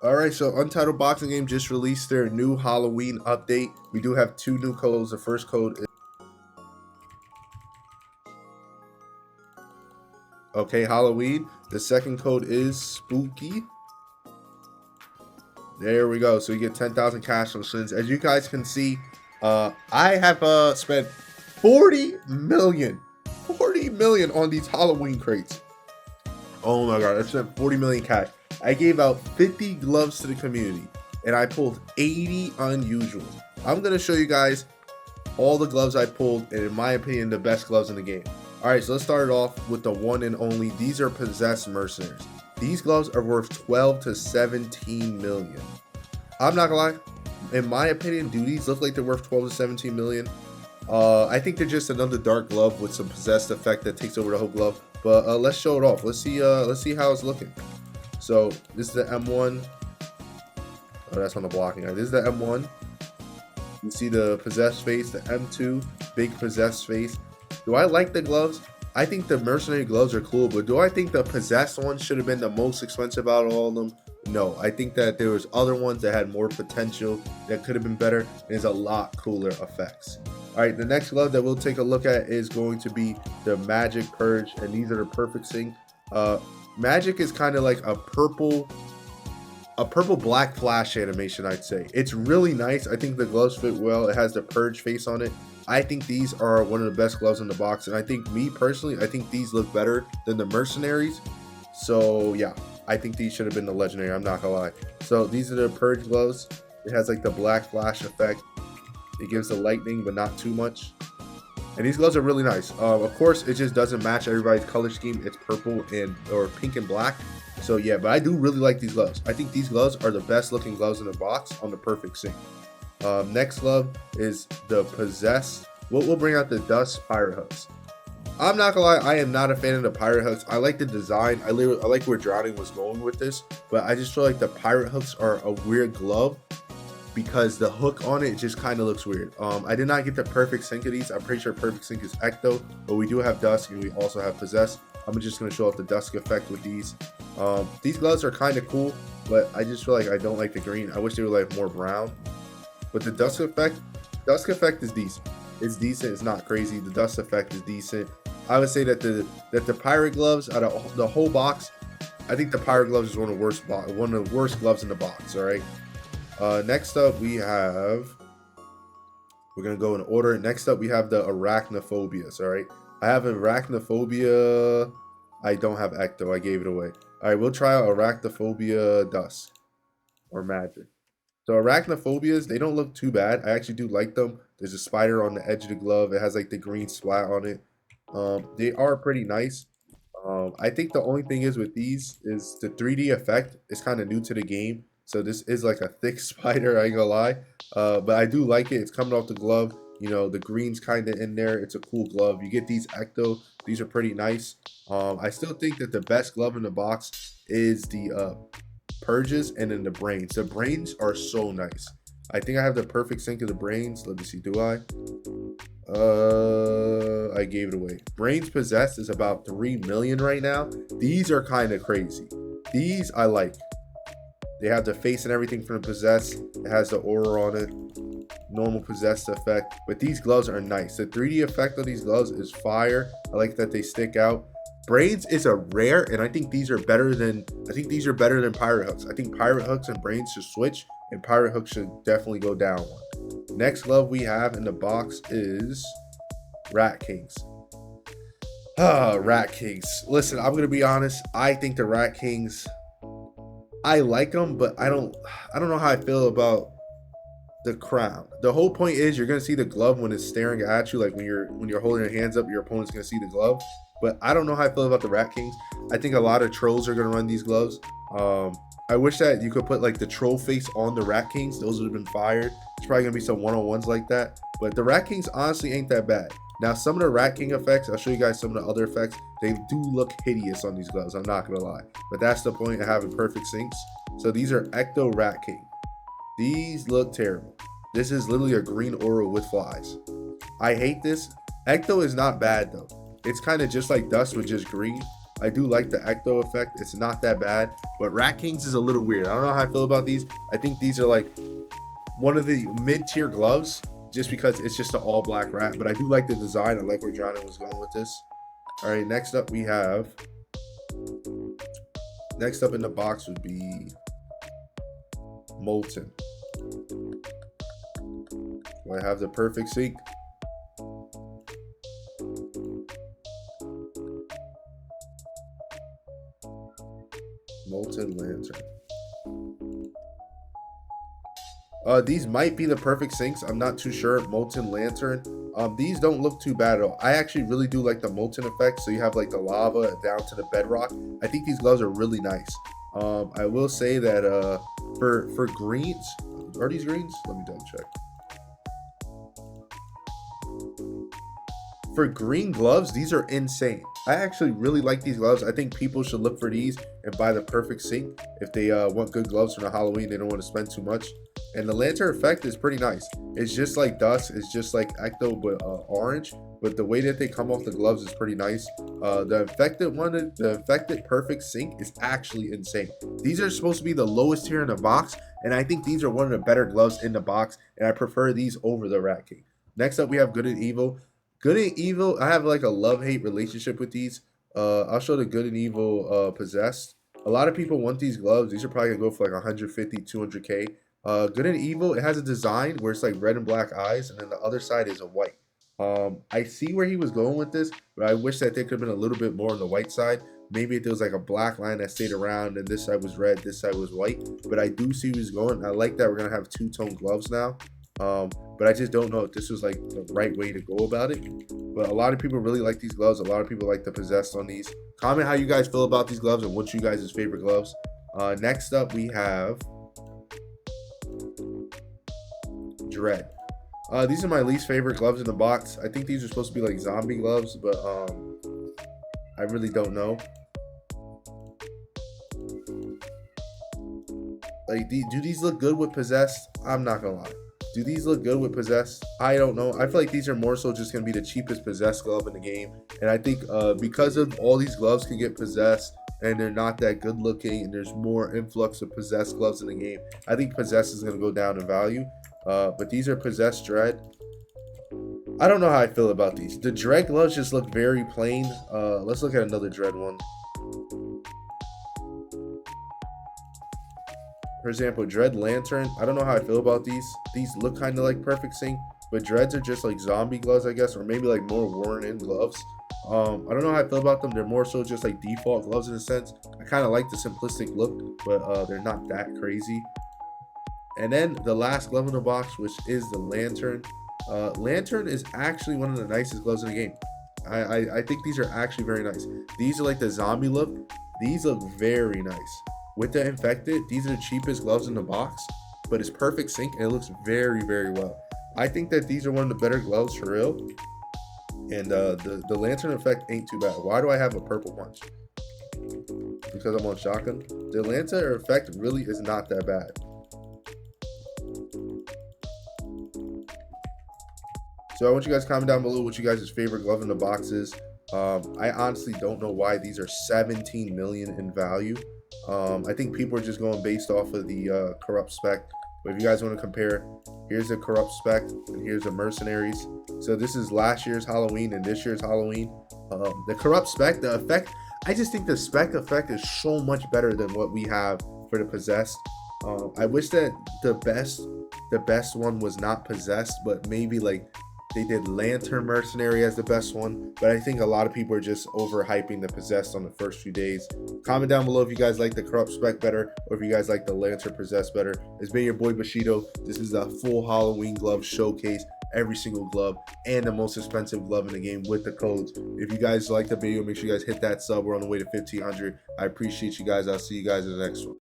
Alright, so Untitled Boxing Game just released their new Halloween update. We do have two new codes. The first code is Halloween. The second code is Spooky. There we go. So you get 10,000 cash from skins. As you guys can see, I have spent 40 million on these Halloween crates. Oh my god, I spent 40 million cash. I gave out 50 gloves to the community and I pulled 80 unusual. I'm going to show you guys all the gloves I pulled and in my opinion the best gloves in the game. Alright, so let's start it off with the one and only. These are possessed mercenaries. These gloves are worth 12 to 17 million. I'm not gonna lie, in my opinion, do these look like they're worth 12 to 17 million? I think they're just another dark glove with some possessed effect that takes over the whole glove. But let's show it off. Let's see how it's looking. So this is the M1. Oh, that's on the blocking. This is the M1. You see the possessed face, the M2, big possessed face. Do I like the gloves? I think the mercenary gloves are cool, but do I think the possessed one should have been the most expensive out of all of them? No, I think that there was other ones that had more potential that could have been better. There's a lot cooler effects. All right, the next glove that we'll take a look at is going to be the Magic Purge, and these are the perfect sync. Magic is kind of like a purple black flash animation, I'd say. It's really nice. I think the gloves fit well. It has the Purge face on it. I think these are one of the best gloves in the box, and I think me personally, I think these look better than the mercenaries. So yeah, I think these should have been the legendary. I'm not gonna lie. So these are the Purge gloves. It has like the black flash effect. It gives the lightning, but not too much. And these gloves are really nice. Of course, it just doesn't match everybody's color scheme. It's purple or pink and black. So yeah, but I do really like these gloves. I think these gloves are the best looking gloves in the box on the perfect sync. Next glove is the possessed. We'll bring out the dust pirate hooks. I'm not gonna lie, I am not a fan of the pirate hooks. I like the design. I like where Drowning was going with this, but I just feel like the pirate hooks are a weird glove because the hook on it just kind of looks weird. I did not get the perfect sync of these. I'm pretty sure perfect sync is Ecto, but we do have dusk and we also have possessed. I'm just going to show off the dusk effect with these. These gloves are kind of cool, but I just feel like I don't like the green. I wish they were like more brown. But the dusk effect is decent. It's decent. It's not crazy. The dust effect is decent. I would say that the pirate gloves out of the whole box, I think the pirate gloves is one of the worst gloves in the box. All right. Next up we're gonna go in order. Next up we have the Arachnophobias. All right, I have Arachnophobia. I don't have Ecto. I gave it away. All right, we'll try out Arachnophobia Dusk or Magic. So Arachnophobias, they don't look too bad. I actually do like them. There's a spider on the edge of the glove. It has like the green splat on it. They are pretty nice. I think the only thing is with these is the 3D effect is kind of new to the game. So this is like a thick spider, I ain't gonna lie. But I do like it. It's coming off the glove. You know, the green's kind of in there. It's a cool glove. You get these Ecto. These are pretty nice. I still think that the best glove in the box is the Purges and then the Brains. The Brains are so nice. I think I have the perfect sync of the Brains. Let me see, do I? I gave it away. Brains Possessed is about 3 million right now. These are kind of crazy. These I like. They have the face and everything from the possessed. It has the aura on it. Normal possessed effect. But these gloves are nice. The 3D effect of these gloves is fire. I like that they stick out. Brains is a rare, and I think these are better than pirate hooks. I think pirate hooks and brains should switch, and pirate hooks should definitely go down one. Next glove we have in the box is Rat Kings. Rat Kings. Listen, I'm gonna be honest. I think the Rat Kings, I like them, but I don't know how I feel about the crown. The whole point is you're gonna see the glove when it's staring at you, like when you're holding your hands up, your opponent's gonna see the glove. But I don't know how I feel about the Rat Kings. I think a lot of trolls are gonna run these gloves. I wish that you could put like the troll face on the Rat Kings. Those would have been fired. It's probably gonna be some one-on-ones like that. But the Rat Kings honestly ain't that bad. Now some of the Rat King effects, I'll show you guys some of the other effects. They do look hideous on these gloves, I'm not gonna lie. But that's the point of having perfect syncs. So these are Ecto Rat King. These look terrible. This is literally a green aura with flies. I hate this. Ecto is not bad though. It's kind of just like Dust with just green. I do like the ecto effect. It's not that bad, but Rat Kings is a little weird. I don't know how I feel about these. I think these are like one of the mid-tier gloves just because it's just an all black rat, but I do like the design. I like where Johnny was going with this. All right, next up in the box would be Molten. Do I have the perfect sync? Molten Lantern. These might be the perfect syncs. I'm not too sure. Molten Lantern. These don't look too bad at all. I actually really do like the Molten effect. So you have like the lava down to the bedrock. I think these gloves are really nice. I will say that for greens, are these greens? Let me double check. For green gloves, these are insane. I actually really like these gloves. I think people should look for these and buy the perfect sync if they want good gloves for the Halloween. They don't want to spend too much. And the lantern effect is pretty nice. It's just like dust. It's just like ecto, but orange. But the way that they come off the gloves is pretty nice. The infected perfect sync is actually insane. These are supposed to be the lowest tier in the box, and I think these are one of the better gloves in the box, and I prefer these over the Rat King. Next up, we have Good and Evil. Good and Evil, I have like a love-hate relationship with these. I'll show the Good and Evil Possessed. A lot of people want these gloves. These are probably gonna go for like 150, 200K. Good and Evil, it has a design where it's like red and black eyes, and then the other side is a white. I see where he was going with this, but I wish that there could have been a little bit more on the white side. Maybe if there was like a black line that stayed around and this side was red, this side was white. But I do see where he's going. I like that we're gonna have two-tone gloves now. But I just don't know if this was like the right way to go about it. But a lot of people really like these gloves. A lot of people like the Possessed on these. Comment how you guys feel about these gloves and what's you guys' favorite gloves. Next up we have Dread. These are my least favorite gloves in the box. I think these are supposed to be like zombie gloves, but I really don't know. Like, do these look good with Possessed? I'm not gonna lie. Do these look good with Possessed? I don't know. I feel like these are more so just going to be the cheapest Possessed glove in the game. And I think because of all these gloves can get Possessed and they're not that good looking and there's more influx of Possessed gloves in the game, I think Possessed is going to go down in value. But these are Possessed Dread. I don't know how I feel about these. The Dread gloves just look very plain. Let's look at another Dread one. For example, Dread Lantern. I don't know how I feel about these. These look kind of like perfect sync, but Dreads are just like zombie gloves, I guess, or maybe like more worn in gloves. I don't know how I feel about them. They're more so just like default gloves in a sense. I kind of like the simplistic look, but they're not that crazy. And then the last glove in the box, which is the Lantern. Lantern is actually one of the nicest gloves in the game. I think these are actually very nice. These are like the zombie look. These look very nice. With the infected, these are the cheapest gloves in the box, but it's perfect sync and it looks very, very well. I think that these are one of the better gloves for real. And the lantern effect ain't too bad. Why do I have a purple punch? Because I'm on shotgun. The lantern effect really is not that bad. So I want you guys to comment down below what you guys' favorite glove in the box is. I honestly don't know why these are 17 million in value. I think people are just going based off of the corrupt spec. But if you guys want to compare, here's a corrupt spec and here's a mercenaries. So this is last year's Halloween and this year's Halloween. The corrupt spec, the effect, I just think the spec effect is so much better than what we have for the Possessed. I wish that the best one was not Possessed, but maybe like they did Lantern Mercenary as the best one, but I think a lot of people are just overhyping the Possessed on the first few days. Comment down below if you guys like the corrupt spec better or if you guys like the Lantern Possessed better. It's been your boy Bushido. This is a full Halloween glove showcase. Every single glove and the most expensive glove in the game with the codes. If you guys like the video, make sure you guys hit that sub. We're on the way to 1,500. I appreciate you guys. I'll see you guys in the next one.